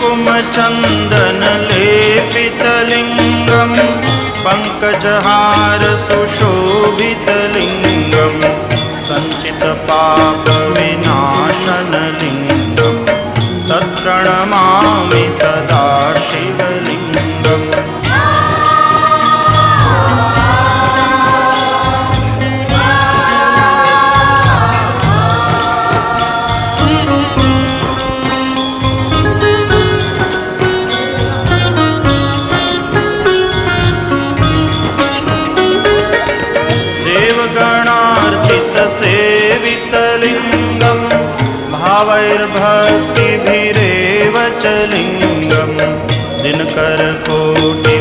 कुङ्कुमचन्दनलेपितलिङ्गं पङ्कजहार सुशोभितलिङ्गं सञ्चितपापविनाशनलिङ्गं तत्प्रणमामि सदा शिवलिङ्गम्। देवगणार्चितसेवितलिङ्गं भावैर्भक्तिभिरेव च लिङ्गं दिनकरकोटि